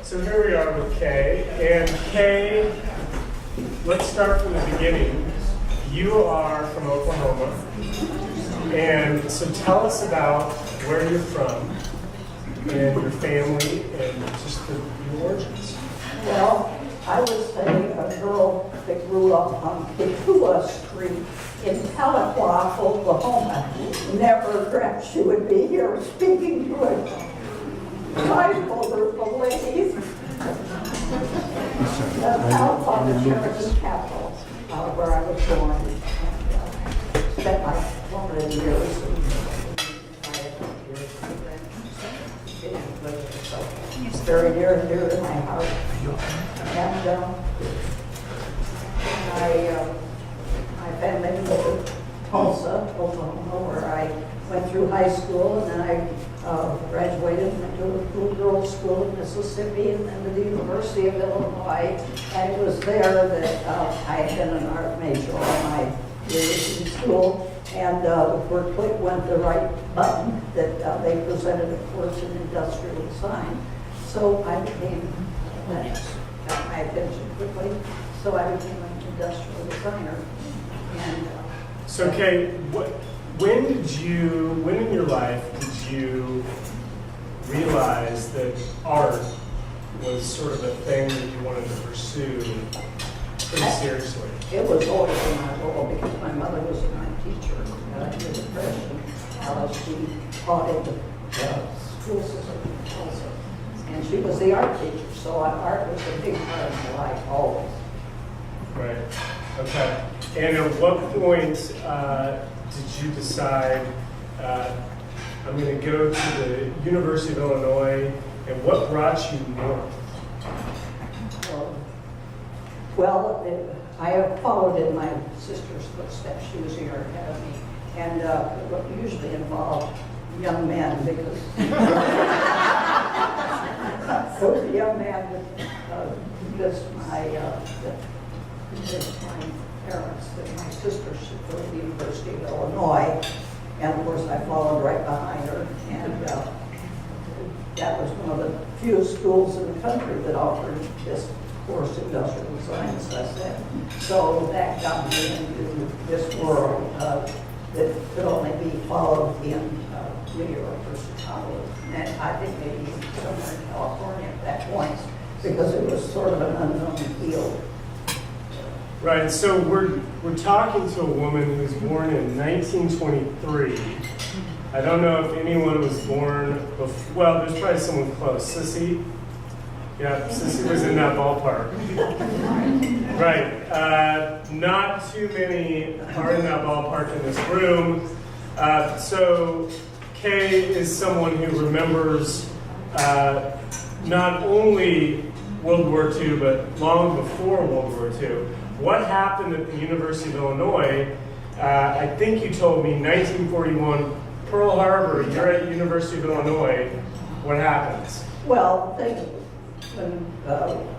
So here we are with Kay. And Kay, let's start from the beginning. You are from Oklahoma. And so tell us about where you're from and your family and just your origins. Well, I was a girl that grew up on Kikua Street in Tahlequah, Oklahoma. Never dreamt she would be here speaking to a sizable group of ladies. The Tahlequah, the Cherokee capital, where I was born. And, spent my formative years so it's very near and dear to my heart. And my family moved to Tulsa, Oklahoma, where I went through high school, and then I graduated and went to a little girls' school in Mississippi, and then to the University of Illinois. And it was there that I had been an art major all my years in school. And where Quick went the right button, that they presented a course in industrial design. So I became, that got my attention quickly, so I became an industrial designer. And so Kay, when in your life did you realize that art was sort of a thing that you wanted to pursue pretty seriously? It was always in my role because my mother was an art teacher in the Depression. She taught in the school system in Tulsa. And she was the art teacher, so art was a big part of my life, always. Right. Okay. And at what point did you decide, I'm going to go to the University of Illinois, and what brought you north? Well, I have followed in my sister's footsteps. She was a year ahead of me. And what usually involved young men, because there was a young man that convinced my parents that my sister should go to the University of Illinois. And of course, I followed right behind her. And that was one of the few schools in the country that offered this course, industrial design, as I said. So that got me into this world that could only be followed in New York or Chicago. And I think maybe even somewhere in California at that point, because it was sort of an unknown field. Right, so we're talking to a woman who was born in 1923. I don't know if anyone was born before, well, there's probably someone close. Sissy? Yeah, Sissy was in that ballpark. Right, not too many are in that ballpark in this room. So Kay is someone who remembers not only World War II, but long before World War II. What happened at the University of Illinois? I think you told me 1941, Pearl Harbor, you're at University of Illinois. What happens? Well, when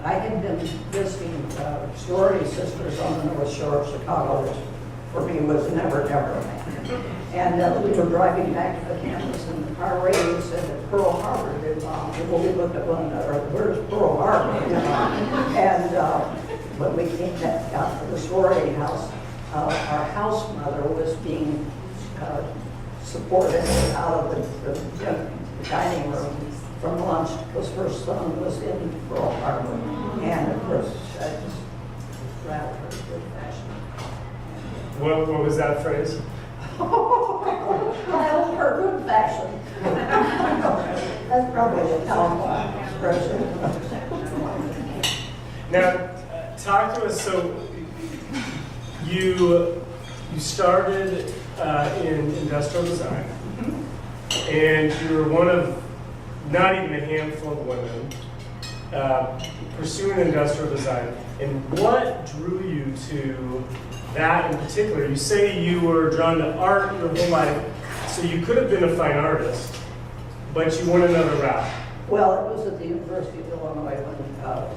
I had been visiting sorority sisters on the North Shore of Chicago, which for me was never a man. And we were driving back to the campus, and the car radio said that Pearl Harbor had been bombed. And we looked at one another, where's Pearl Harbor? And when we came back out to the sorority house, our house mother was being supported out of the dining room from lunch because her son was in Pearl Harbor. And of course, I just rattled her good fashion. What was that phrase? Rattled her good fashion. That's probably a Tahlequah expression. Now, talk to us. So, you started in industrial design, and you were one of not even a handful of women pursuing industrial design. And what drew you to that in particular? You say you were drawn to art your whole life, so you could have been a fine artist, but you went another route. Well, it was at the University of Illinois when,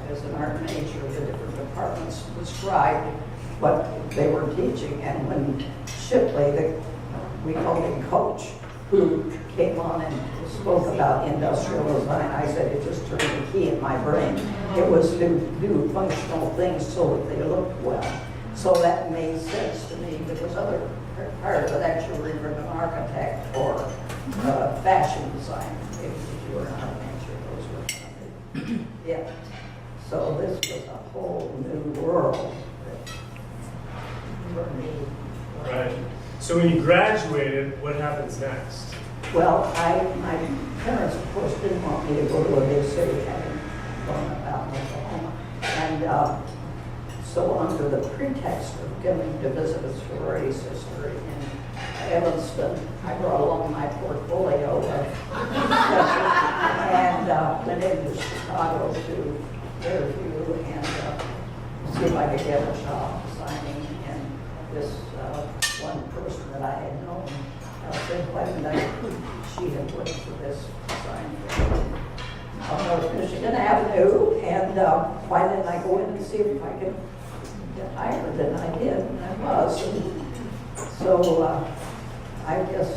as an art major, the different departments described what they were teaching. And when Shipley, we called him Coach, who came on and spoke about industrial design. I said it just turned the key in my brain. It was to do functional things so that they looked well. So that made sense to me because prior to that you were either an architect or fashion design. If you were an art major, those were kind of yeah. So this was a whole new world for me. Right. So when you graduated, what happens next? Well, my parents, of course, didn't want me to go to a big city, having grown up out in Oklahoma. And so under the pretext of going to visit a sorority sister in Evanston, I brought along my portfolio and went into Chicago to interview and see if I could get a job signing. And this one person that I had known said, why didn't I, she had worked for this sign on North Michigan Avenue, and why didn't I go in and see if I could get hired? And I did, and I was. And so I guess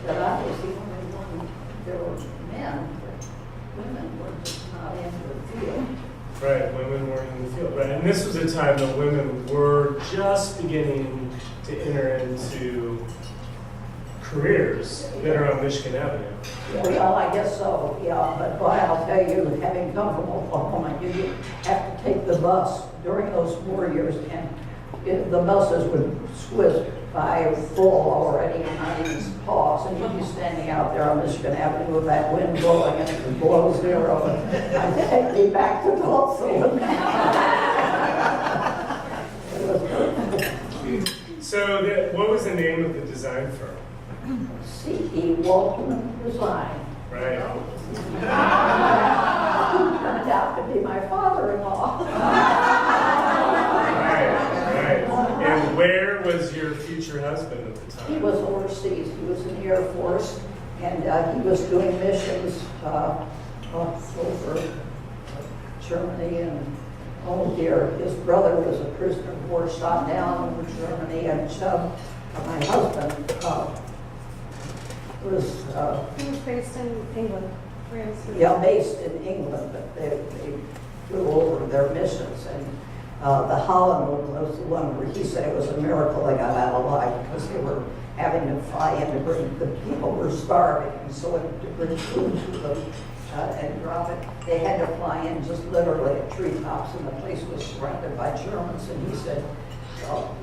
that I was the only one. There were men, but women were just not into the field. Right, women were in the field. Right, and this was a time that women were just beginning to enter into careers that are on Michigan Avenue. Well, I guess so, yeah. But boy, I'll tell you, having come from Oklahoma, you have to take the bus during those 4 years, and the buses would whiz by full already and not even pause, and you'd be standing out there on Michigan Avenue with that wind blowing, and it would blow zero, and I'd take me back to Tulsa. It was good. So what was the name of the design firm? C.E. Waltman Design. Right. He turned out to be my father-in-law. Right. And where was your future husband at the time? He was overseas. He was in the Air Force, and he was doing missions over Germany. And oh dear, his brother was a prisoner of war, shot down over Germany, and my husband was He was based in England. based in England, but they flew over their missions. And the Holland one was the one where he said it was a miracle they got out alive because they were having to fly in to bring, the people were starving, and so to bring food to them and drop it, they had to fly in just literally at treetops, and the place was surrounded by Germans. And he said,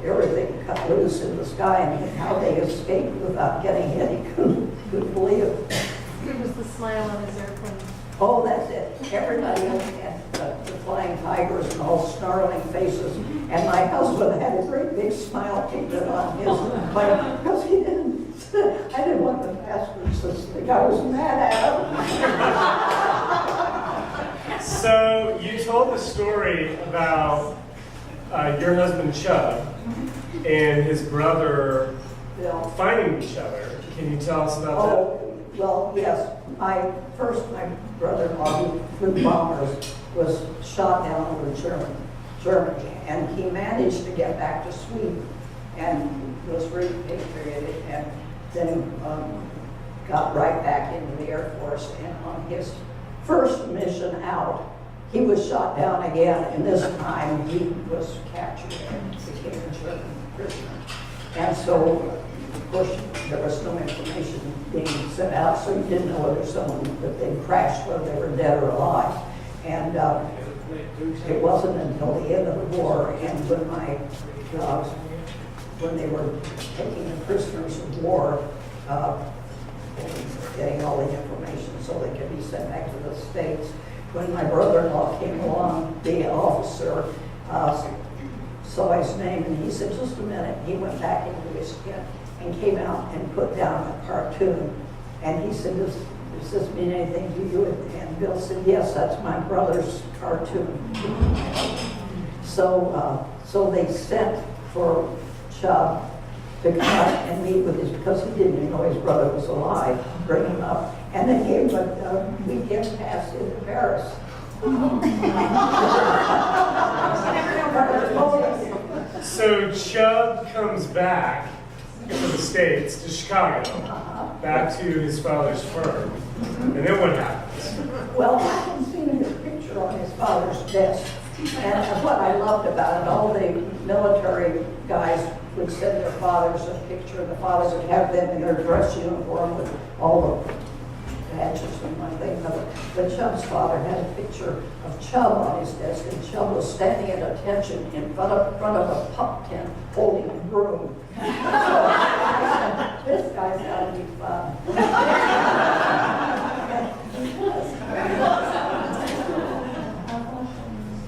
everything cut loose in the sky, and how they escaped without getting hit, he couldn't believe it. It was the smile on his airplane. Oh, that's it. Everybody had the flying tigers and all snarling faces, and my husband had a great big smile painted on his plane because he didn't. I didn't want the bastards to think I was mad at him. So you told the story about your husband Chubb and his brother finding each other. Can you tell us about that? Oh, well, yes. My brother-in-law, who flew bombers, was shot down over Germany, and he managed to get back to Sweden and was repatriated, and then got right back into the Air Force. And on his first mission out, he was shot down again, and this time he was captured and became a German prisoner. And so, of course, there was no information being sent out, so you didn't know whether someone that they crashed, whether they were dead or alive. And it wasn't until the end of the war, and when they were taking the prisoners of war, getting all the information so they could be sent back to the States. When my brother-in-law came along, the officer saw his name, and he said, just a minute. He went back into his tent and came out and put down a cartoon. And he said, does this mean anything to you? And Bill said, yes, that's my brother's cartoon. So they sent for Chubb to come out and meet with his, because he didn't even know his brother was alive, bring him up. And they gave him a weekend pass into Paris. So Chubb comes back to the States, to Chicago, back to his father's firm. And then what happens? Well, I had seen his picture on his father's desk. And what I loved about it, all the military guys would send their fathers a picture. The fathers would have them in their dress uniform with all the badges and one thing. But Chubb's father had a picture of Chubb on his desk, and Chubb was standing at attention in front of a pup tent holding a broom. So I said, this guy's got to be fun.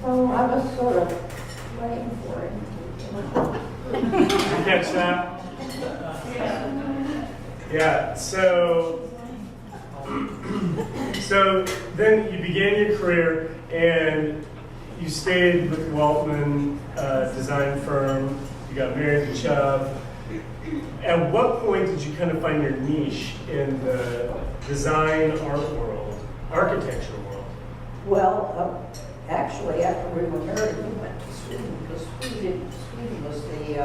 So I was sort of waiting for him. Did you catch that? Yeah, so then you began your career and you stayed with Waltman design firm. You got married to Chubb. At what point did you kind of find your niche in the design art world, architecture world? Well, actually, after we were married, we went to Sweden because Sweden was the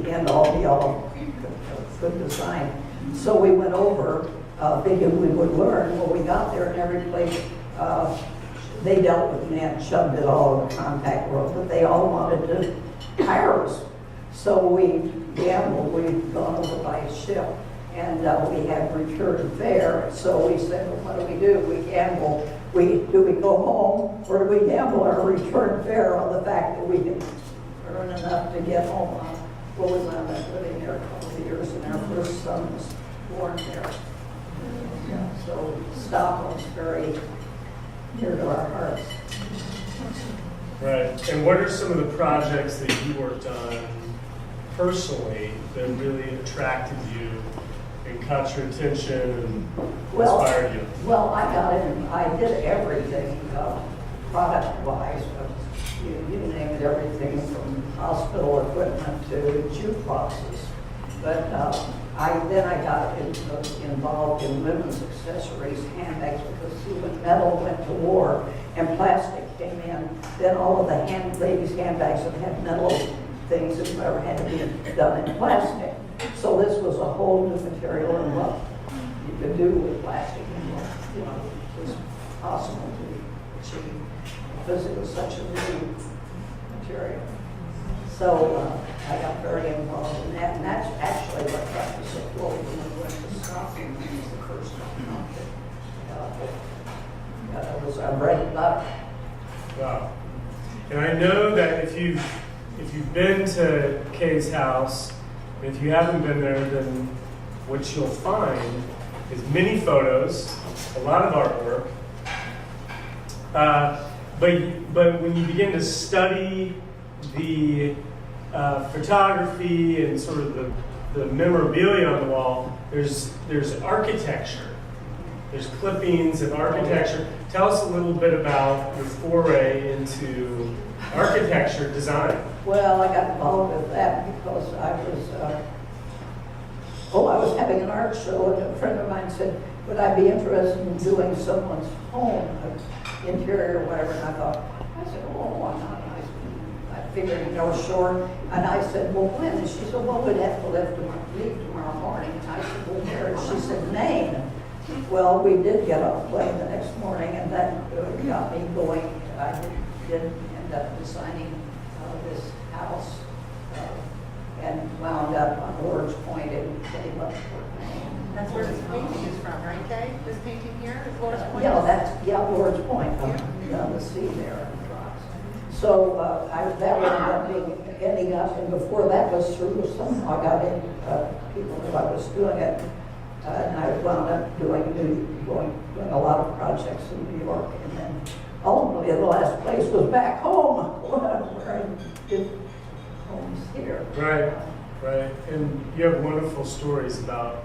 end all be all of good design. So we went over thinking we would learn. Well, we got there and every place they dealt with men, Chubb did all of the compact world, but they all wanted to hire us. So we gambled. We'd gone over by ship, and we had return fare. So we said, well, what do? We gamble. Do we go home, or do we gamble our return fare on the fact that we can earn enough to get home? Well, we wound up living there a couple of years, and our first son was born there. So Stockholm's very dear to our hearts. Right. And what are some of the projects that you worked on personally that really attracted you and caught your attention and inspired you? Well, I got in. I did everything product-wise. You name it, everything from hospital equipment to jukeboxes. But then I got involved in women's accessories, handbags, because see, when metal went to war and plastic came in, then all of the ladies' handbags that had metal things that never had to be done in plastic. So this was a whole new material, and what you could do with plastic, and what was possible to achieve because it was such a new material. So I got very involved in that, and that's actually what got me so close when we went to Stockholm. It was the first time that was our bread and butter. Wow. And I know that if you've been to Kay's house, and if you haven't been there, then what you'll find is many photos, a lot of artwork. But when you begin to study the photography and sort of the memorabilia on the wall, there's architecture. There's clippings of architecture. Tell us a little bit about your foray into architecture design. Well, I got involved with that because I was having an art show, and a friend of mine said, would I be interested in doing someone's home, interior or whatever, and I said, oh, why not? I figured, sure. And I said, well, when? And she said, well, we'd have to leave tomorrow morning. And I said, well, where? And she said, Maine. Well, we did get off the plane the next morning, and that got me going. I did end up designing this house and wound up on Lord's Point in Kennebunkport, Maine. That's where this painting is from, right, Kay? This painting here is Lord's Point? Lord's Point, on the sea there on the rocks. So that wound up ending up, and before that was through, somehow I got in, people knew I was doing it, and I wound up doing a lot of projects in New York, and then ultimately the last place was back home, where I did homes here. Right. And you have wonderful stories about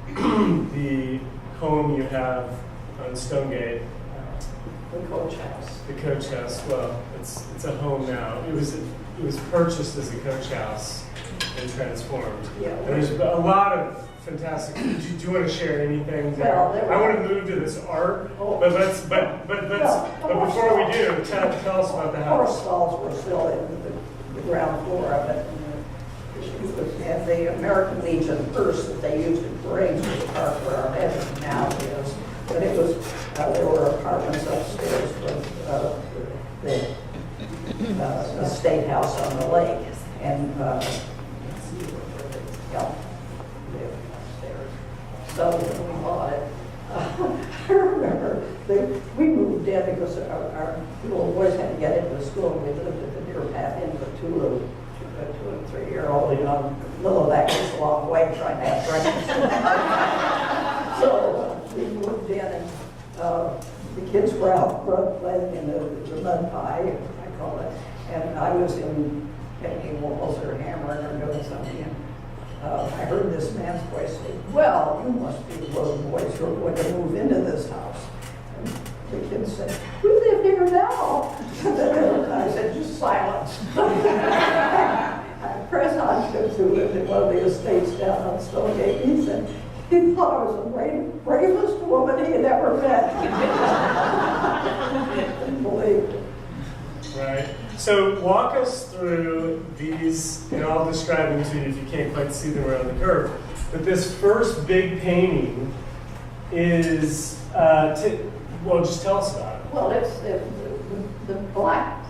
the home you have on Stonegate. The coach house. The coach house. Well, it's a home now. It was purchased as a coach house and transformed. Yeah. And there's a lot of fantastic. Do you want to share anything? Well, I want to move to this art, but before we do, tell us about the Horse house. stalls were still in the ground floor of it. And the American Legion purse that they used in parades was parked where our bedroom now is. But it was, there were apartments upstairs with the state house on the lake. And, yeah, lived upstairs. So when we bought it, I remember we moved in because our little boys had to get into school. We lived at the Deer Path Inn for two and 3-year-old. You know, little of that goes a long way trying to have breakfast. So we moved in, and the kids were out front playing in the mud pie, I call it. And I was in painting walls or hammering or doing something. And, I heard this man's voice say, "Well, you must be the little boys who are going to move into this house." And the kids said, "We live here now." And I said, "Just silence." Presage, who lived in one of the estates down on Stonegate, he said he thought I was the bravest woman he had ever met. Couldn't believe it. Right. So walk us through these, and I'll describe them to you if you can't quite see them around the curve. But this first big painting is, well, just tell us about it. Well, it's the black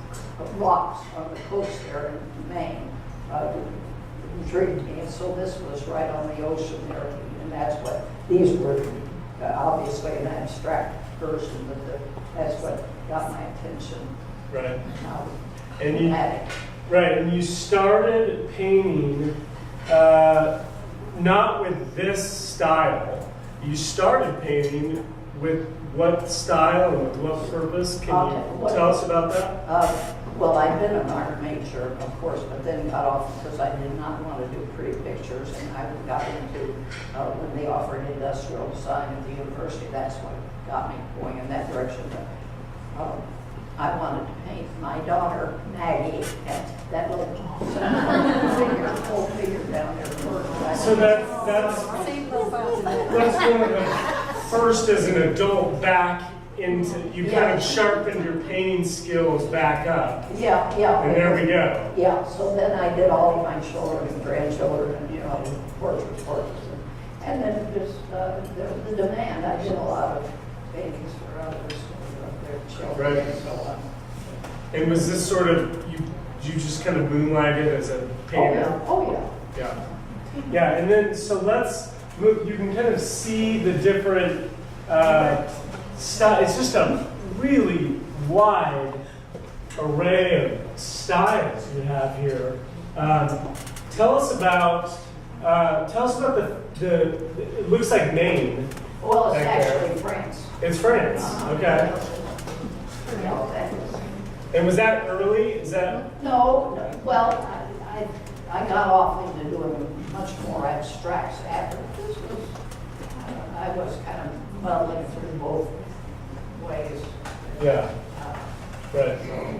rocks on the coast there in Maine intrigued me, and so this was right on the ocean there, and that's what these were. Obviously an abstract person, but that's what got my attention. Right. And you started painting not with this style. You started painting with what style and with what purpose? Can you tell us about that? Well, I'd been an art major, of course, but then got off because I did not want to do pretty pictures, and I got into when they offered industrial design at the university. That's what got me going in that direction. But, I wanted to paint my daughter, Maggie, and that little full figure down there. So that's one of the first as an adult back into, you kind of sharpened your painting skills back up. Yeah. And there we go. Yeah, so then I did all of my children and grandchildren and, portraits. And then just the demand, I did a lot of paintings for others. Children Right. and so on. And was this sort of, you just kind of moonlighted as a painter? Oh, yeah. Yeah, and then, so let's move, you can kind of see the different it's just a really wide array of styles you have here. Tell us about the it looks like Maine. Well, it's back there. actually France. It's France, okay. And was that early? Is that? No, well, I got off into doing much more abstracts after. This was, I was kind of muddling through both ways. Yeah. Right. So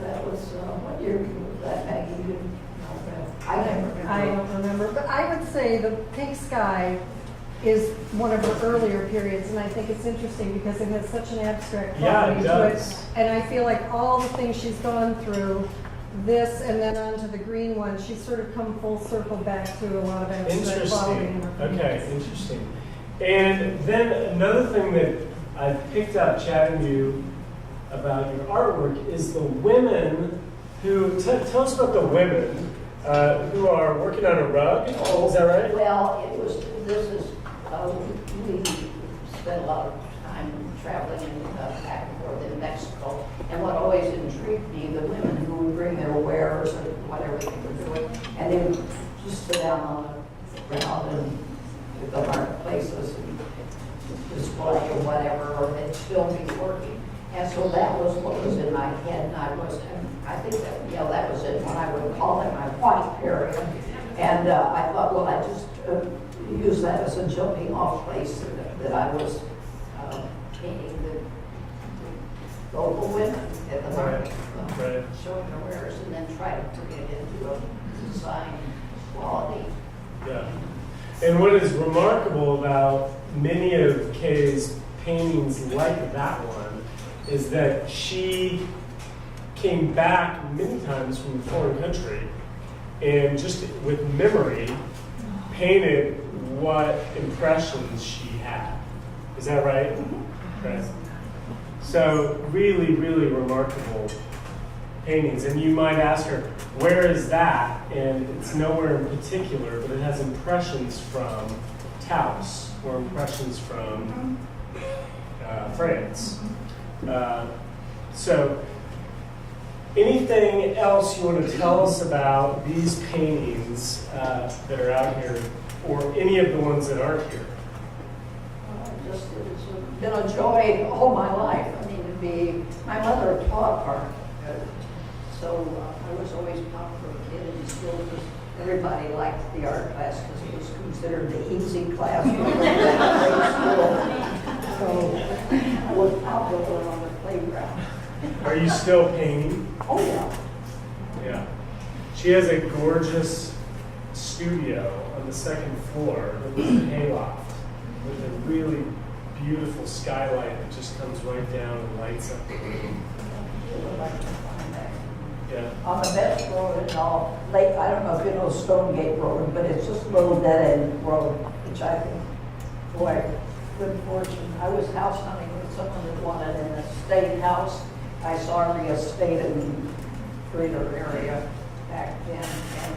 that was, what year was that, Maggie? You didn't know that? I never remember. I don't remember, but I would say the Pink Sky is one of her earlier periods, and I think it's interesting because it has such an abstract quality to it. And I feel like all the things she's gone through, this and then onto the green one, she's sort of come full circle back to a lot of abstract quality in her paintings. Okay, interesting. And then another thing that I picked up chatting to you about your artwork is the women who, tell us about the women who are working on a rug. Is that right? Well, we spent a lot of time traveling back and forth in Mexico, and what always intrigued me, the women who would bring their wares or whatever they were doing, and they would just sit down on the ground and go marketplaces and display or whatever, or they'd still be working. And so that was what was in my head, and I think that was it, what I would call it my white period. And I thought, well, I just use that as a jumping off place that I was painting the local women at the market, Right. showing their wares, and then try to bring it into a design quality. Yeah. And what is remarkable about many of Kay's paintings like that one is that she came back many times from a foreign country and just with memory, painted what impressions she had. Is that right? Right. So really, really remarkable paintings. And you might ask her, where is that? And it's nowhere in particular, but it has impressions from Taos or impressions from France. So anything else you want to tell us about these paintings that are out here, or any of the ones that aren't here? It's been a joy all my life. I mean, my mother taught art, so I was always popular kid in school because everybody liked the art class because it was considered the easy class. So I was popular on the playground. Are you still painting? Oh, yeah. Yeah. She has a gorgeous studio on the second floor that was a hayloft with a really beautiful skylight that just comes right down and lights up the room. Yeah. On the best road and all, late, I don't know if you know Stonegate Road, but it's just a little dead-end road, which I think, boy, good fortune. I was house hunting with someone that wanted an estate house. I saw the estate in the greater area back then, and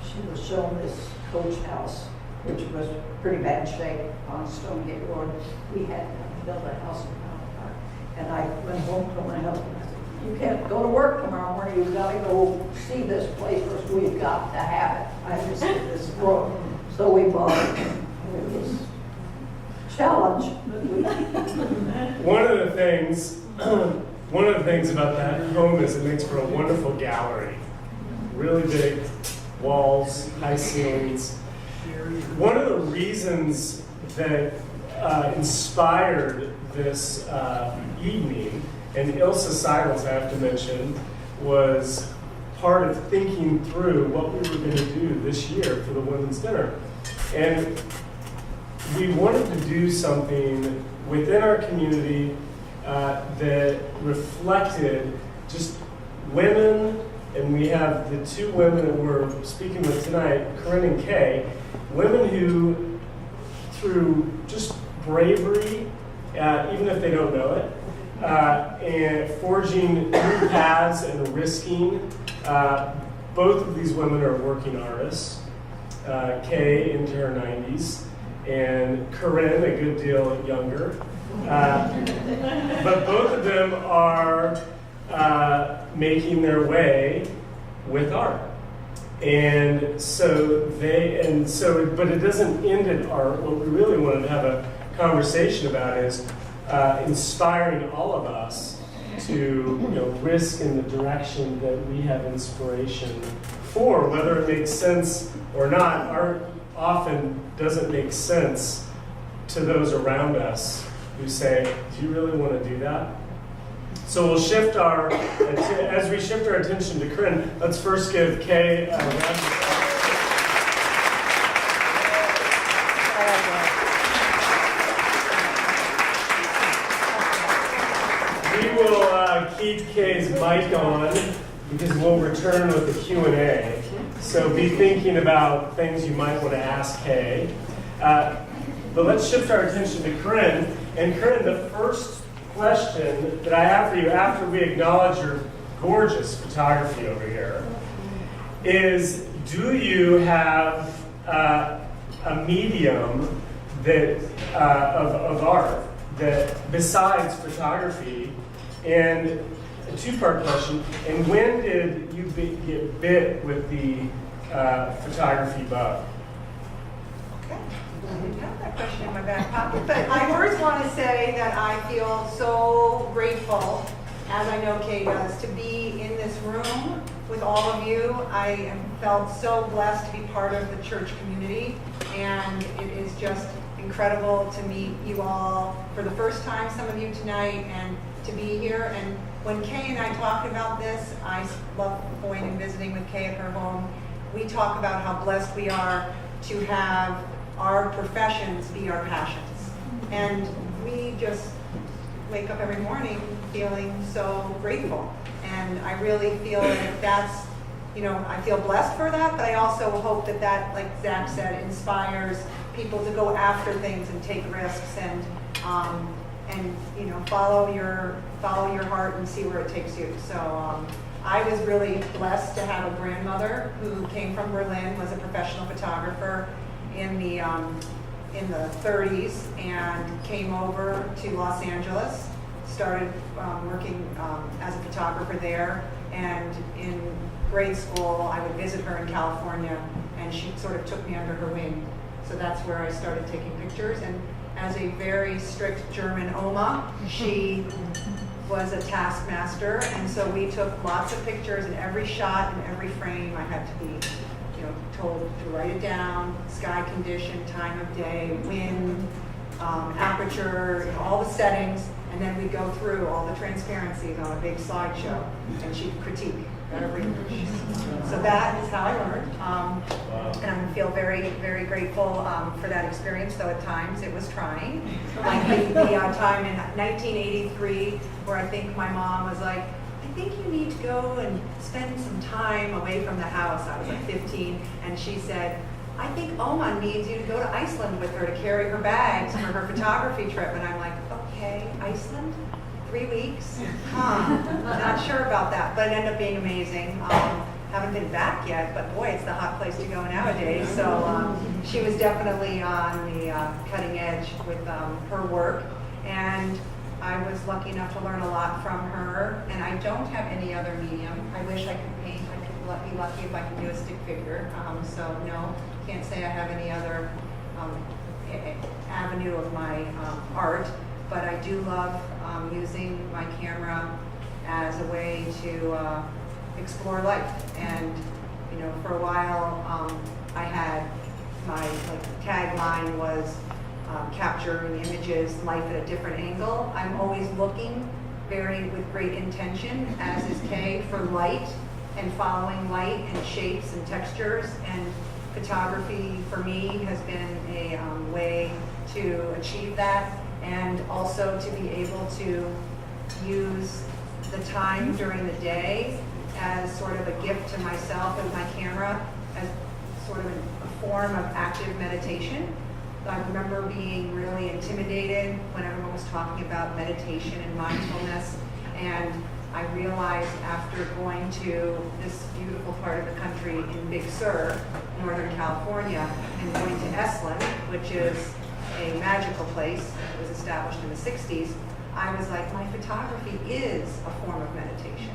she was shown this coach house, which was pretty bad shape on Stonegate Road. We had to build a house in Mount Park. And I went home to my husband. I said, you can't go to work tomorrow morning. You've got to go see this place first. We've got to have it. I just did this road. So we bought it. It was a challenge. One of the things about that home is it makes for a wonderful gallery. Really big walls, high ceilings. One of the reasons that inspired this evening, and Ilsa Seidels, I have to mention, was part of thinking through what we were going to do this year for the Women's Dinner. And we wanted to do something within our community that reflected just women, and we have the two women that we're speaking with tonight, Corinne and Kay, women who, through just bravery, even if they don't know it, and forging new paths and risking. Both of these women are working artists. Kay into her 90s, and Corinne a good deal younger. But both of them are making their way with art. And so but it doesn't end at art. What we really wanted to have a conversation about is inspiring all of us to risk in the direction that we have inspiration for, whether it makes sense or not. Art often doesn't make sense to those around us who say, do you really want to do that? So we'll shift as we shift our attention to Corinne, let's first give Kay a round of applause. We will keep Kay's mic on because we'll return with the Q&A. So be thinking about things you might want to ask Kay. But let's shift our attention to Corinne. And Corinne, the first question that I have for you after we acknowledge your gorgeous photography over here is, do you have a medium that of art that besides photography? And a two-part question, and when did you get bit with the photography bug? Okay. I didn't have that question in my back pocket, but I first want to say that I feel so grateful, as I know Kay does, to be in this room with all of you. I am felt so blessed to be part of the church community, and it is just incredible to meet you all for the first time, some of you tonight, and to be here. And when Kay and I talked about this, I love going and visiting with Kay at her home. We talk about how blessed we are to have our professions be our passions. And we just wake up every morning feeling so grateful. And I really feel that that's I feel blessed for that, but I also hope that that, like Zach said, inspires people to go after things and take risks and follow your heart and see where it takes you. So I was really blessed to have a grandmother who came from Berlin, was a professional photographer in the 30s, and came over to Los Angeles, started working as a photographer there, and in grade school I would visit her in California, and she sort of took me under her wing. So that's where I started taking pictures, and as a very strict German Oma, she was a taskmaster, and so we took lots of pictures, and every shot and every frame I had to be told to write it down, sky condition, time of day, wind, aperture, all the settings, and then we'd go through all the transparencies on a big slideshow, and she'd critique every image. So that is how I learned, and I feel very, very grateful for that experience, though at times it was trying. Like the time in 1983 where I think my mom was like, I think you need to go and spend some time away from the house. I was like 15, and she said, I think Oma needs you to go to Iceland with her to carry her bags for her photography trip. And I'm like, okay, Iceland? 3 weeks? Not sure about that, but it ended up being amazing. Haven't been back yet, but boy, it's the hot place to go nowadays. So she was definitely on the cutting edge with her work. And I was lucky enough to learn a lot from her, and I don't have any other medium. I wish I could paint. I could be lucky if I could do a stick figure. So no, can't say I have any other avenue of my art, but I do love using my camera as a way to explore life. And for a while, I had my tagline was capturing images, life at a different angle. I'm always looking with great intention, as is Kay, for light and following light and shapes and textures. And photography for me has been a way to achieve that, and also to be able to use the time during the day as sort of a gift to myself and my camera, as sort of a form of active meditation. I remember being really intimidated when everyone was talking about meditation and mindfulness, and I realized after going to this beautiful part of the country in Big Sur, Northern California, and going to Esalen, which is a magical place that was established in the 60s, I was like, my photography is a form of meditation.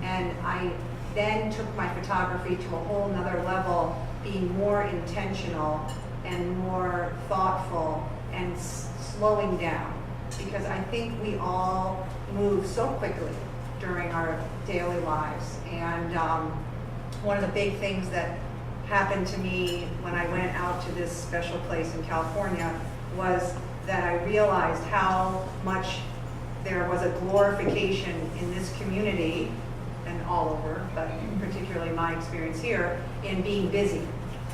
And I then took my photography to a whole nother level, being more intentional and more thoughtful and slowing down, because I think we all move so quickly during our daily lives. And one of the big things that happened to me when I went out to this special place in California was that I realized how much there was a glorification in this community, and all over, but particularly my experience here, in being busy.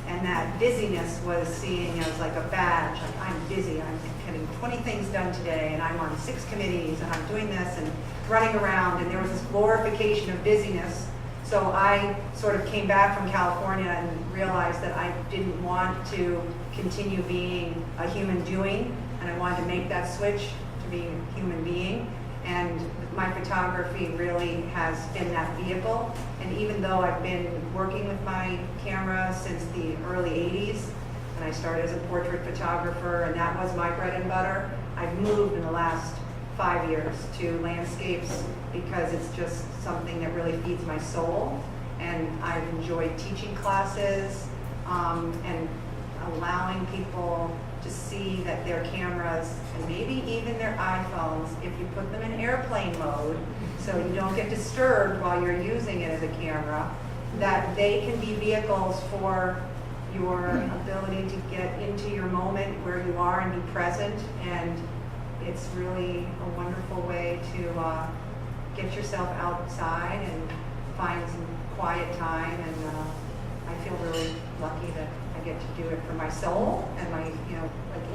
And that busyness was seen as like a badge, like I'm busy, I'm getting 20 things done today, and I'm on 6 committees, and I'm doing this, and running around, and there was this glorification of busyness. So I sort of came back from California and realized that I didn't want to continue being a human doing, and I wanted to make that switch to being a human being. And my photography really has been that vehicle. And even though I've been working with my camera since the early 80s, and I started as a portrait photographer, and that was my bread and butter, I've moved in the last 5 years to landscapes because it's just something that really feeds my soul. And I've enjoyed teaching classes and allowing people to see that their cameras, and maybe even their iPhones, if you put them in airplane mode, so you don't get disturbed while you're using it as a camera, that they can be vehicles for your ability to get into your moment where you are and be present. And it's really a wonderful way to get yourself outside and find some quiet time. And I feel really lucky that I get to do it for my soul and my,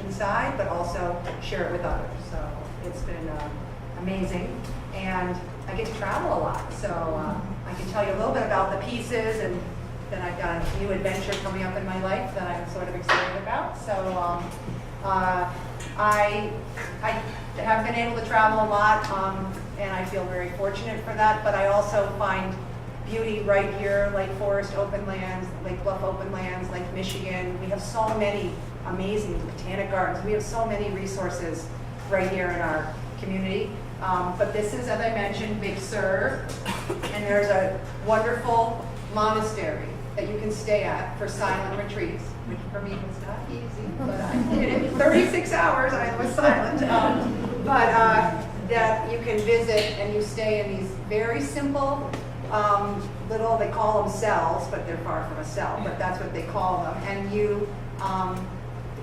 inside, but also share it with others. So it's been amazing. and I get to travel a lot. So I can tell you a little bit about the pieces, and then I've got a new adventure coming up in my life that I'm sort of excited about. So I have been able to travel a lot, and I feel very fortunate for that, but I also find beauty right here, Lake Forest open lands, Lake Bluff open lands, Lake Michigan. We have so many amazing botanic gardens. We have so many resources right here in our community. But this is, as I mentioned, Big Sur, and there's a wonderful monastery that you can stay at for silent retreats, which for me was not easy, but I did it in 36 hours. I was silent. That you can visit, and you stay in these very simple little, they call them cells, but they're far from a cell, but that's what they call them. And you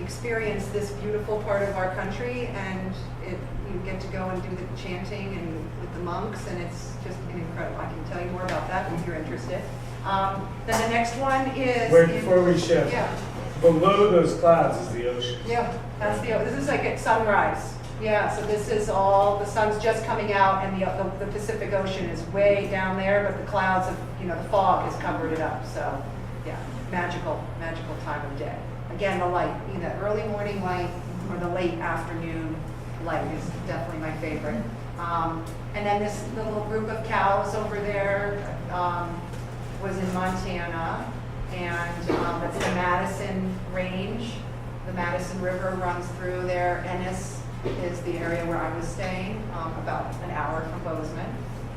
experience this beautiful part of our country, and you get to go and do the chanting and with the monks, and it's just incredible. I can tell you more about that if you're interested. Then the next one is... Before we shift, yeah. Below those clouds is the ocean. Yeah, that's this is like at sunrise. Yeah, so this is all, the sun's just coming out, and the Pacific Ocean is way down there, but the clouds of, the fog has covered it up. So, yeah, magical time of day. Again, the light, either early morning light or the late afternoon light is definitely my favorite. And then this little group of cows over there was in Montana, and that's the Madison Range. The Madison River runs through there. Ennis is the area where I was staying, about an hour from Bozeman.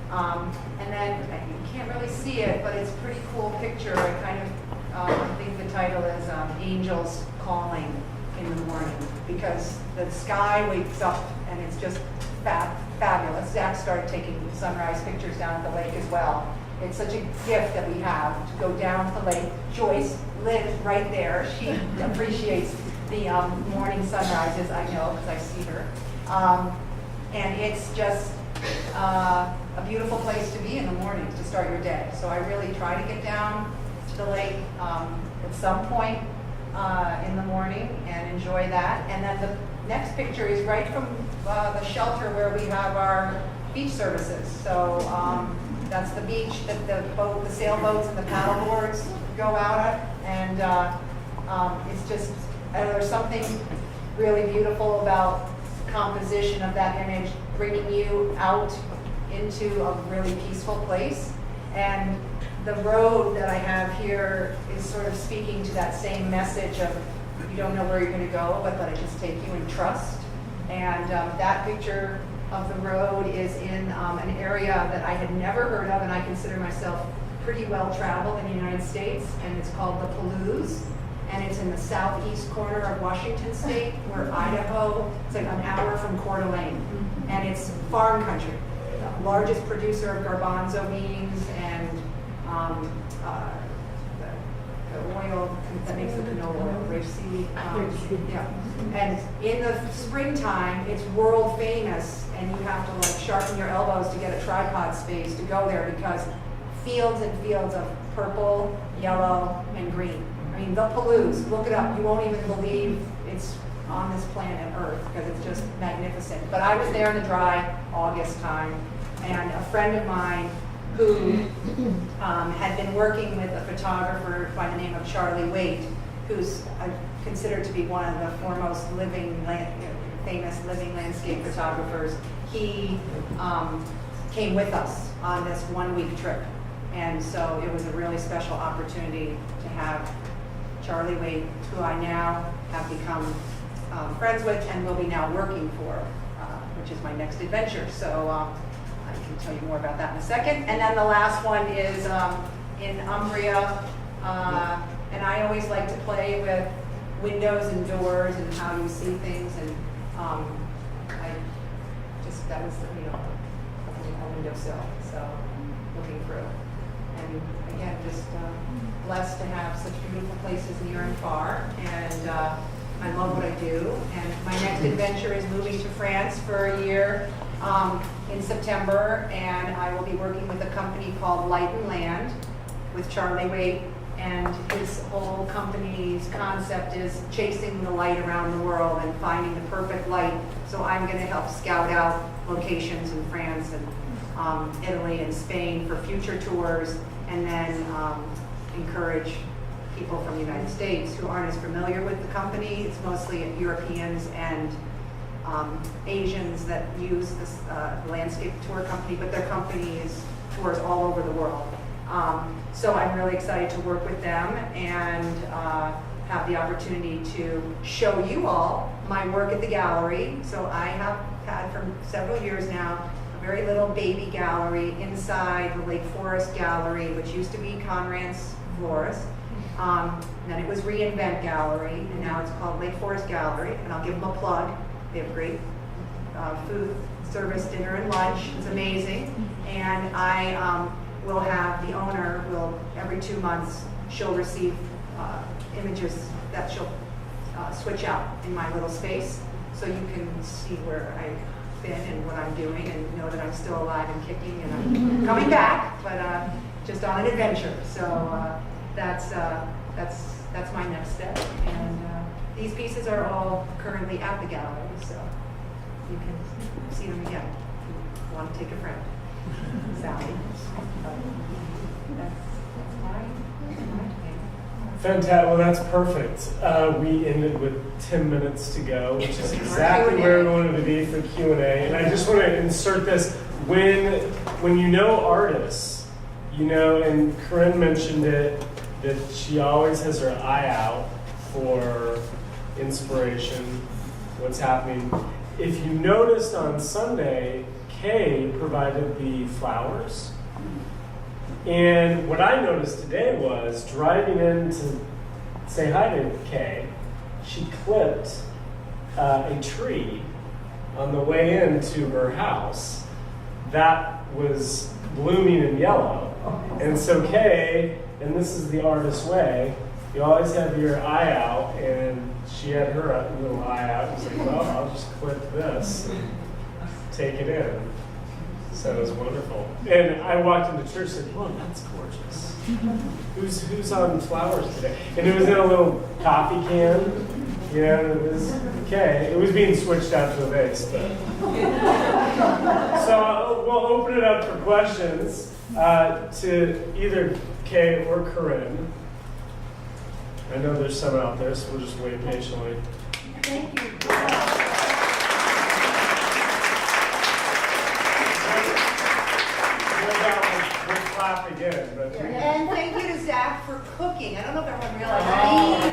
And then you can't really see it, but it's a pretty cool picture. I kind of I think the title is Angels Calling in the Morning, because the sky wakes up and it's just fabulous. Zach started taking sunrise pictures down at the lake as well. It's such a gift that we have to go down to the lake. Joyce lives right there. She appreciates the morning sunrises, I know, because I see her. And it's just a beautiful place to be in the mornings to start your day. So I really try to get down to the lake at some point in the morning and enjoy that. And then the next picture is right from the shelter where we have our beach services. So that's the beach that the sailboats and the paddle boards go out at. And it's just, there's something really beautiful about the composition of that image, bringing you out into a really peaceful place. And the road that I have here is sort of speaking to that same message of you don't know where you're going to go, but let it just take you in trust. And that picture of the road is in an area that I had never heard of, and I consider myself pretty well traveled in the United States, and it's called the Palouse. And it's in the southeast corner of Washington State, where Idaho, it's like an hour from Coeur d'Alene. And it's farm country, the largest producer of garbanzo beans and the oil that makes the canola oil, rapeseed. Yeah. And in the springtime, it's world famous, and you have to like sharpen your elbows to get a tripod space to go there, because fields and fields of purple, yellow, and green. I mean, the Palouse, look it up. You won't even believe it's on this planet Earth, because it's just magnificent. But I was there in the dry August time, and a friend of mine who had been working with a photographer by the name of Charlie Waite, who's considered to be one of the foremost famous living landscape photographers. He came with us on this 1-week trip. And so it was a really special opportunity to have Charlie Waite, who I now have become friends with and will be now working for, which is my next adventure. So I can tell you more about that in a second. And then the last one is in Umbria. And I always like to play with windows and doors and how you see things. And that was, a windowsill. So looking through. And again, just blessed to have such beautiful places near and far, and I love what I do. And my next adventure is moving to France for a year in September, and I will be working with a company called Light and Land with Charlie Waite, and his whole company's concept is chasing the light around the world and finding the perfect light. So I'm going to help scout out locations in France and Italy and Spain for future tours, and then encourage people from the United States who aren't as familiar with the company. It's mostly Europeans and Asians that use this landscape tour company, but their company tours all over the world. So I'm really excited to work with them and have the opportunity to show you all my work at the gallery. So I have had for several years now a very little baby gallery inside the Lake Forest Gallery, which used to be Conrad's Florist. Then it was Reinvent Gallery, and now it's called Lake Forest Gallery, and I'll give them a plug. They have great food service, dinner and lunch. It's amazing. And I will have the owner every 2 months, she'll receive images that she'll switch out in my little space, so you can see where I've been and what I'm doing and know that I'm still alive and kicking and I'm coming back, but just on an adventure. So that's my next step. And these pieces are all currently at the gallery, so you can see them again if you want to take a friend. Sally. That's my Fantastic. Well, that's perfect. We ended with 10 minutes to go, which is exactly where we wanted to be for Q&A. And I just want to insert this. When you know artists, you know, and Corinne mentioned it, that she always has her eye out for inspiration, what's happening. If you noticed on Sunday, Kay provided the flowers. And what I noticed today was driving in to say hi to Kay, she clipped a tree on the way into her house that was blooming in yellow. And so Kay, and this is the artist's way, you always have your eye out, and she had her little eye out and was like, well, I'll just clip this and take it in. So it was wonderful. And I walked into church and said, oh, that's gorgeous. Who's on flowers today? And it was in a little coffee can. You know, it was okay. It was being switched out to a vase. But. So we'll open it up for questions to either Kay or Corinne. I know there's some out there, so we'll just wait patiently. Thank you. We'll clap again. But And thank you to Zach for cooking. I don't know if everyone realized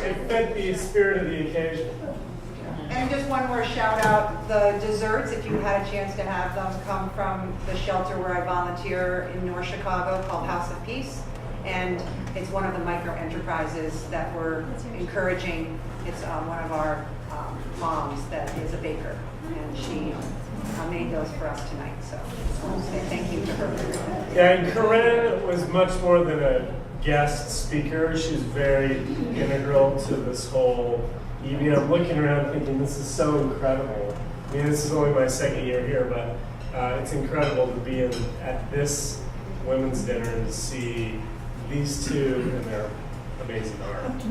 it fit the spirit of the occasion. And just one more shout out, the desserts, if you had a chance to have them, come from the shelter where I volunteer in North Chicago called House of Peace. And it's one of the micro enterprises that we're encouraging. It's one of our moms that is a baker, and she made those for us tonight. So I'll say thank you to her. Yeah, and Corinne was much more than a guest speaker. She was very integral to this whole evening. I'm looking around thinking this is so incredible. I mean, this is only my second year here, but it's incredible to be at this women's dinner and to see these two and their amazing art.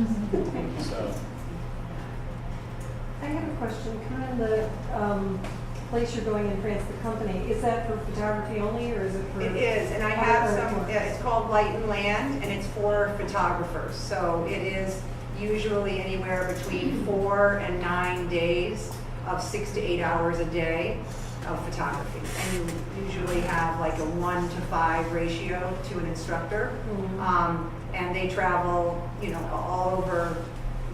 So. I have a question. Corinne, the place you're going in France, the company, is that for photography only, or is it for? It is, and I have some, it's called Light and Land, and it's for photographers. So it is usually anywhere between 4 and 9 days of 6 to 8 hours a day of photography. And you usually have like a 1-to-5 ratio to an instructor. Mm-hmm. And they travel, you know, all over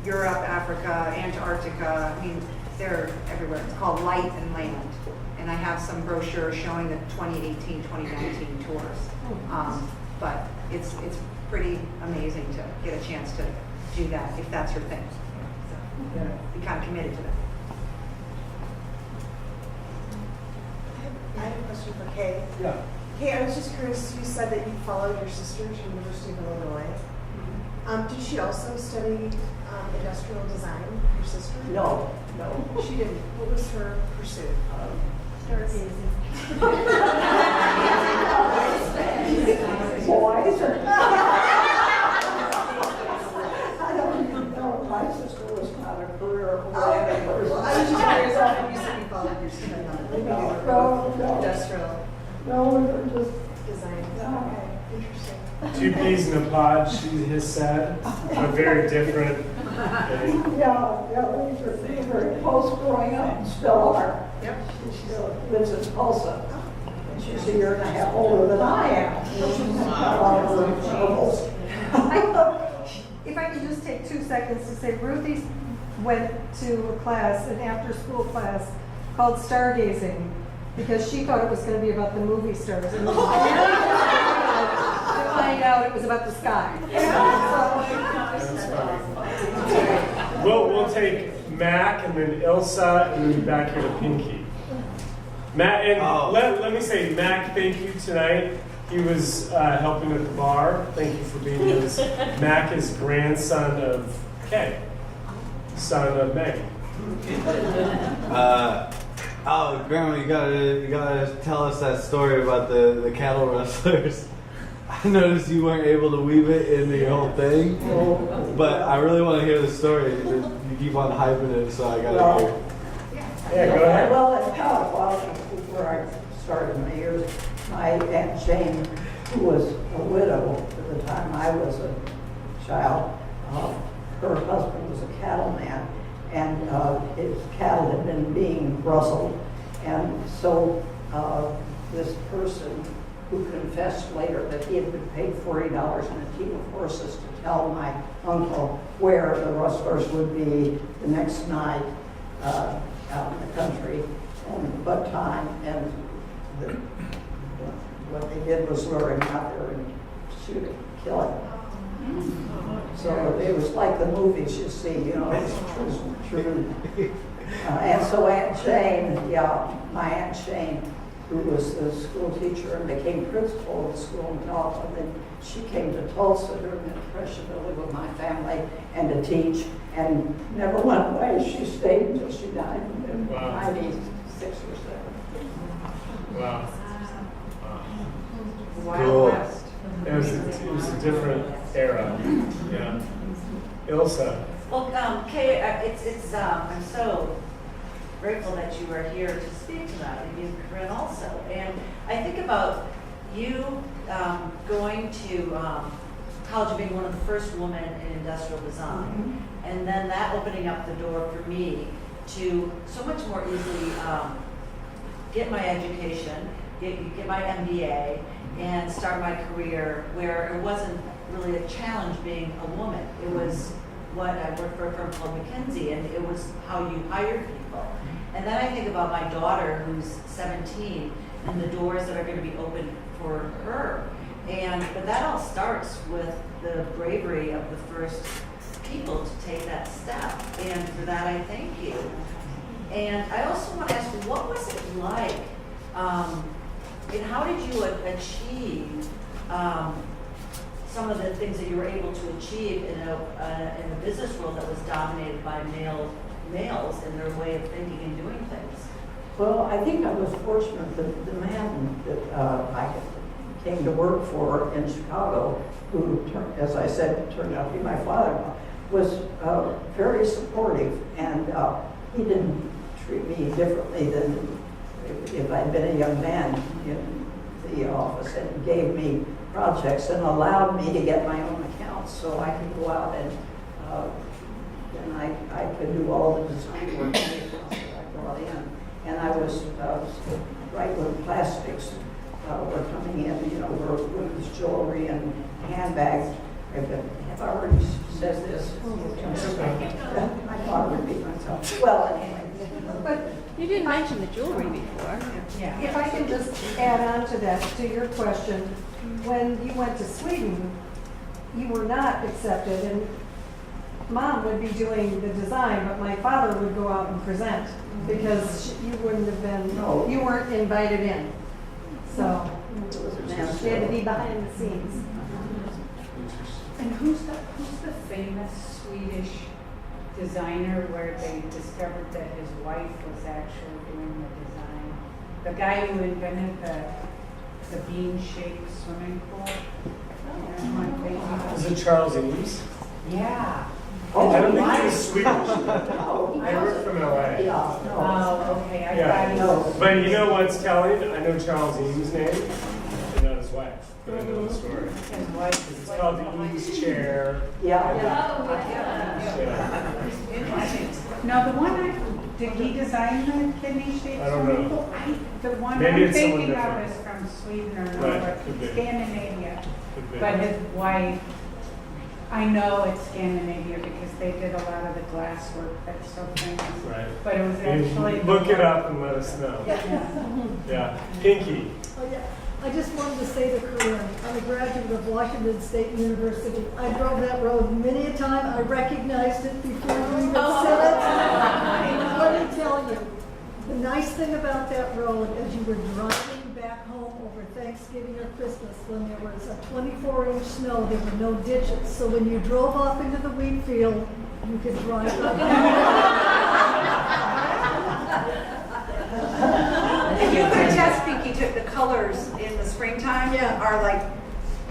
Europe, Africa, Antarctica. I mean, they're everywhere. It's called Light and Land. And I have some brochures showing the 2018, 2019 tours. But it's pretty amazing to get a chance to do that if that's your thing. So be kind of committed to that. I have a question for Kay. Yeah. Kay, I was just curious, you said that you followed your sister to University of Illinois. Did she also study industrial design, your sister? No. She didn't. What was her pursuit? Stargazing. Boys. not a career or Well, I whatever. was just curious, how you said you followed your sister on the No. industrial No, we were just, design. No. Okay, interesting. Two peas in a pod, she has said, a very different thing. yeah, we were very close growing up and still are. Yep. She lives in Tulsa. And she's a year and a half older than I am. Got all of her troubles. If I could just take 2 seconds to say, Ruthie went to a class, an after-school class called Stargazing, because she thought it was going to be about the movie stars. And to find out it was about the sky. That's funny. We'll take Mac and then Ilsa and then back here to Pinky. Matt, and let me say, Mac, thank you tonight. He was helping at the bar. Thank you for being with us. Mac is grandson of Kay, son of Meg. Grandma, you gotta tell us that story about the cattle rustlers. I noticed you weren't able to weave it into your whole thing, but I really want to hear the story. You keep on hyping it, so I gotta hear. Yeah, go ahead. Well, at California, before I started my years, my Aunt Jane, who was a widow at the time I was a child, her husband was a cattleman, and his cattle had been being rustled. And so this person who confessed later that he had been paid $40 and a team of horses to tell my uncle where the rustlers would be the next night out in the country and what time, and what they did was lure him out there and shoot him, kill him. So it was like the movies you see, you know, it's true. And so Aunt Jane, my Aunt Jane, who was the school teacher and became principal of the school in Tulsa, and then she came to Tulsa during the Depression to live with my family and to teach, and never went away. She stayed until she died in Wow. 96 or 7. Wow. Cool. It was a different era. Yeah. Ilsa. Well, Kay, I'm so grateful that you were here to speak tonight, and you, Corinne, also. And I think about you going to college and being one of the first women in industrial design, and then that opening up the door for me to so much more easily get my education, get my MBA, and start my career where it wasn't really a challenge being a woman. It was what I worked for a firm called McKinsey, and it was how you hired people. And then I think about my daughter who's 17 and the doors that are going to be open for her. But that all starts with the bravery of the first people to take that step. And for that, I thank you. And I also want to ask, what was it like? And how did you achieve some of the things that you were able to achieve in a business world that was dominated by males in their way of thinking and doing things? Well, I think I was fortunate that the man that I came to work for in Chicago, who, as I said, turned out to be my father-in-law, was very supportive, and he didn't treat me differently than if I'd been a young man in the office, and gave me projects and allowed me to get my own accounts so I could go out and I could do all the design work that I brought in. And I was right when plastics were coming in, you know, women's jewelry and handbags. Have I already said this? I thought I would repeat myself. Well, anyway. But You didn't mention the jewelry before. Yeah. if I can just add on to that, to your question, when you went to Sweden, you were not accepted, and Mom would be doing the design, but my father would go out and present, because you wouldn't have been, No. you weren't invited in. So It was a she had to be behind the scenes. And who's the famous Swedish designer where they discovered that his wife was actually doing the design? The guy who invented the bean-shaped swimming pool? You know who I'm thinking of? Is it Charles Eames? Yeah. Oh, I don't think my- he was Swedish. No, They were from LA. yeah, no. Oh, okay, I Yeah. thought he No. was. But you know what's telling? I know Charles Eames' name, and not his wife, but I know the story. His wife is It's like called the behind Eames you. chair. Yeah. Yeah. No, the one did he design the kidney shaped I don't know. swimming pool? The one Maybe I'm it's someone thinking of different. is from Sweden or Right, Norway, could be. Scandinavia. Could be. But his wife, I know it's Scandinavia because they did a lot of the glass work that's so famous. Right. But it was actually. Look it up and let us know. Yeah. Pinky. Oh, yeah. I just wanted to say to Corinne, I'm a graduate of Washington State University. I drove that road many a time. I recognized it before you even said it. And let me tell you, the nice thing about that road as you were driving back home over Thanksgiving or Christmas, when there was a 24-inch snow, there were no ditches. So when you drove off into the wheat field, you could drive up. And you could attest, Pinky, to the colors in the springtime Yeah. are like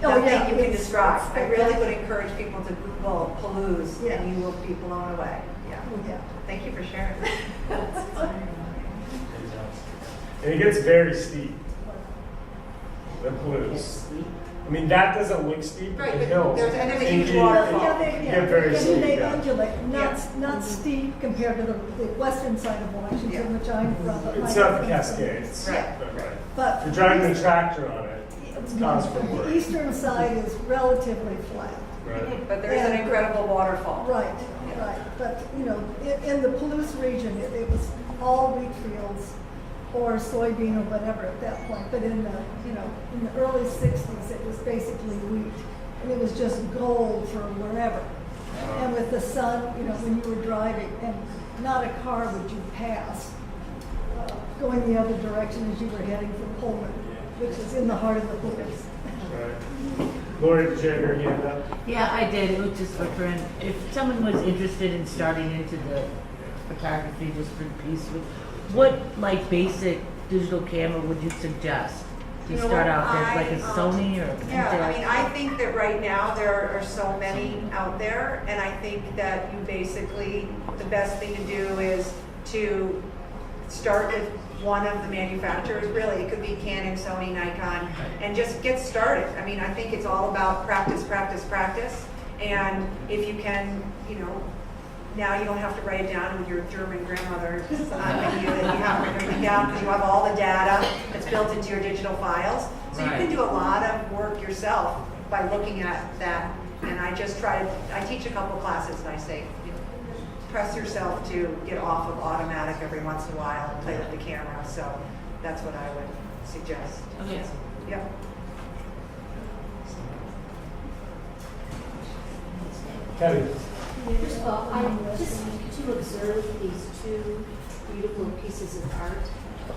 Oh, nothing yeah, you can it's describe. I really would spectacular. encourage people to Google Palouse, Yeah. and you will be blown away. Yeah. Yeah. Thank you for sharing. And it gets very steep. The blues. I mean, that doesn't look steep, but Right, the but hills. there's- and there's a huge Pinky, waterfall. Yeah, they, Get very and steep, they yeah. undulate, not steep compared to the western side of Washington, Yeah. which I'm from. but my It's not the husband's from- Cascades. Right. Right. But. If you're driving a tractor on it, it's cause for The worry. eastern side is relatively flat. Right. But there's an incredible waterfall. Right, right. But, you know, in the Palouse region, it was all wheat fields or soybean or whatever at that point. But in the, you know, in the early 60s, it was basically wheat. And it was just gold for wherever. And with the sun, you know, when you were driving, and not a car would you pass going the other direction as you were heading for Pullman, which is in the heart of the Palouse. Right. Lori, did you have your hand up? Yeah, I did. It was just for Corinne. If someone was interested in starting into the photography just for the piece, what like basic digital camera would you suggest? Do you You know start what, out there like a Sony or Yeah, anything I like mean, I think that right now there are so many out there, and I think that you basically, the best thing to do is to start with one of the manufacturers, really. It could be Canon, Sony, Nikon, and just get started. I mean, I think it's all about practice, practice, practice. And if you can, you know, now you don't have to write it down with your German grandmother you that you have to write everything down because you have all the data that's built into your digital files. So you can Right. do a lot of work yourself by looking at that. And I just try, I teach a couple classes and I say, you know, press yourself to get off of automatic every once in a while and play with the camera. So that's what I would suggest. Okay. Yep. Kevin. First of all, I just to observe these two beautiful pieces of art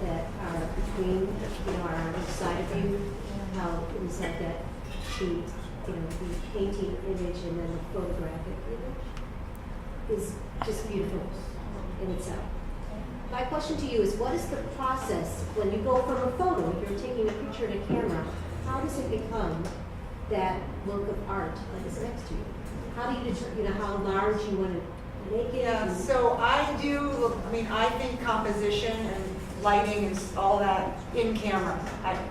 that are between, you know, are on each side of you. How it was like that, the painting image and then the photographic image is just beautiful in itself. My question to you is, what is the process when you go from a photo, you're taking a picture in a camera, how does it become that work of art that is next to you? How do you determine, you know, how large you want to make it? Yeah, so I think composition and lighting and all that in camera.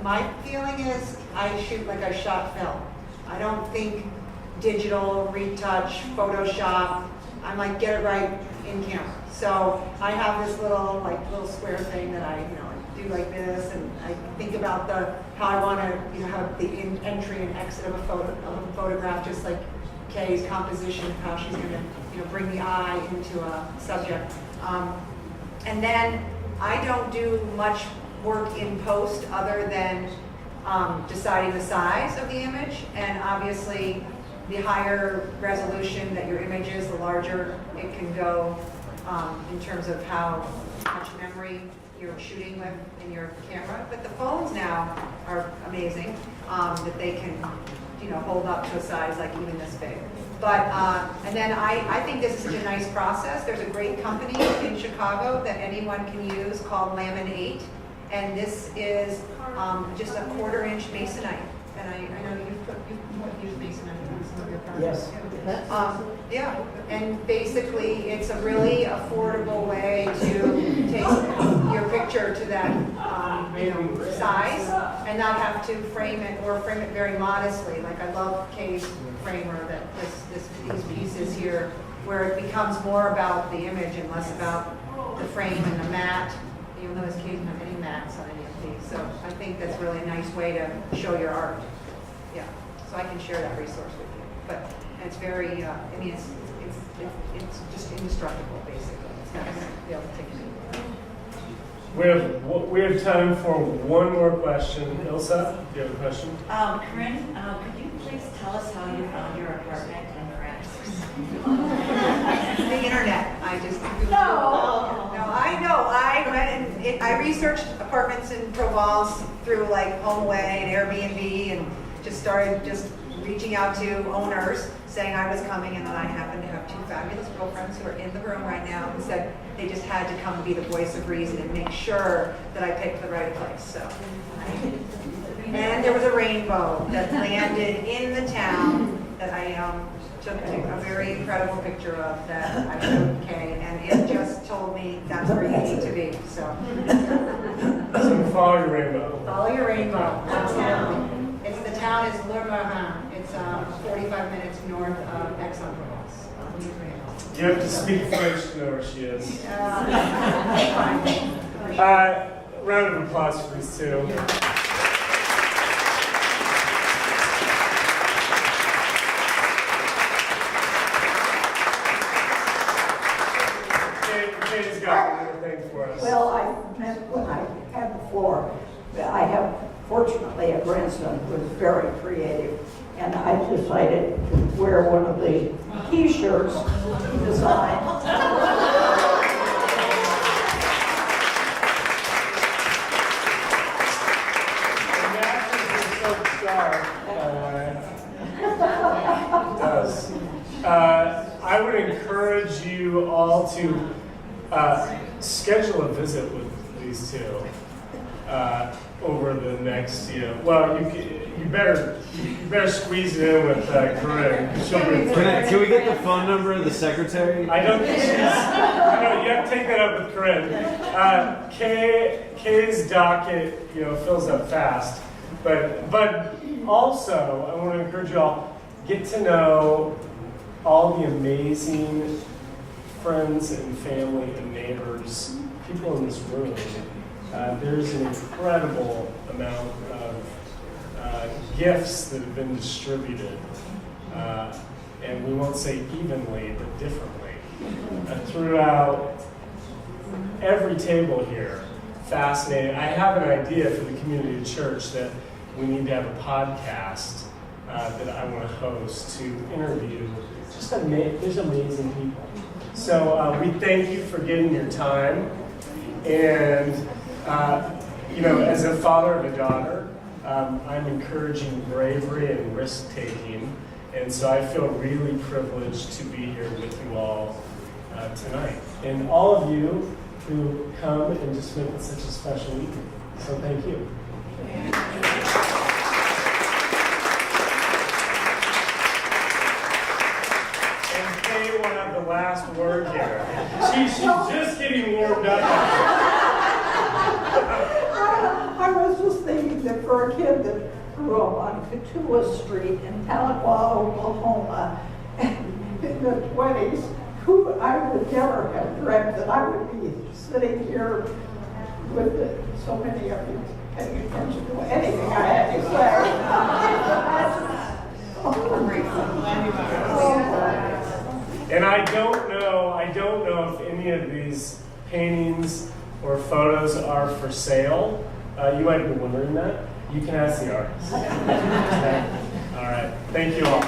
My feeling is I shoot like I shot film. I don't think digital, retouch, Photoshop. I'm like, get it right in camera. So I have this little square thing that I, do like this, and I think about how I want to, have the entry and exit of a photograph, just like Kay's composition, how she's going to, bring the eye into a subject. And then I don't do much work in post other than deciding the size of the image, and obviously the higher resolution that your image is, the larger it can go in terms of how much memory you're shooting with in your camera. But the phones now are amazing, that they can, hold up to a size like even this big. But, and then I think this is such a nice process. There's a great company in Chicago that anyone can use called Laminate. And this is just a 1/4-inch masonite. And I know you've used masonite in some of Yes. Yeah, and basically, it's a really affordable way to take your picture to that, size and not have to frame it or frame it very modestly. Like I love Kay's framer, that these pieces here, where it becomes more about the image and less about the frame and the mat. You'll notice Kay doesn't have any mats on any of these, so I think that's really a nice way to show your art. Yeah, so I can share that resource with you. But it's very, it's just indestructible, basically. It's nice to be able to take it. We have time for one more question. Ilsa, do you have a question? Corinne, could you please tell us how you found your apartment in France? The internet. I just no, I know. I went and I researched apartments in Provence through like HomeAway and Airbnb, and just started reaching out to owners saying I was coming, and then I happened to have two fabulous girlfriends who are in the room right now who said they just had to come be the voice of reason and make sure that I picked the right place. So, and there was a rainbow that landed in the town that I took a very incredible picture of that I showed Kay, and it just told me that's where you need to be. So follow your rainbow. Follow your rainbow. The town is Le Marin. It's 45 minutes north of Aix-en-Provence. You have to speak French to know where she is. Round of applause for these two. Kate's got one more thing for us. Well, I meant when I had the floor, I have fortunately a grandson who is very creative, and I decided to wear one of the T-shirts he designed. And matches the silk scarf, it does. I would encourage you all to schedule a visit with these two over the next, well, you better squeeze it in with Corinne. Can we get the phone number of the secretary? I don't think you have to take that up with Corinne. Kay's docket, fills up fast. But also, I want to encourage you all, get to know all the amazing friends and family and neighbors, people in this room. There's an incredible amount of gifts that have been distributed, and we won't say evenly, but differently, throughout every table here. Fascinating. I have an idea for the community church that we need to have a podcast that I want to host to interview there's amazing people. So we thank you for giving your time, and as a father of a daughter, I'm encouraging bravery and risk-taking, and so I feel really privileged to be here with you all tonight. And all of you who come and just make it such a special evening. So thank you. And Kay will have the last word here. She's just getting warmed up. I was just thinking that for a kid that grew up on Cotulla Street in Tahlequah, Oklahoma, in the 20s, I would never have dreamt that I would be sitting here with so many of you paying attention to anything I had to say. And I don't know if any of these paintings or photos are for sale. You might be wondering that. You can ask the artist. Okay? All right. Thank you all.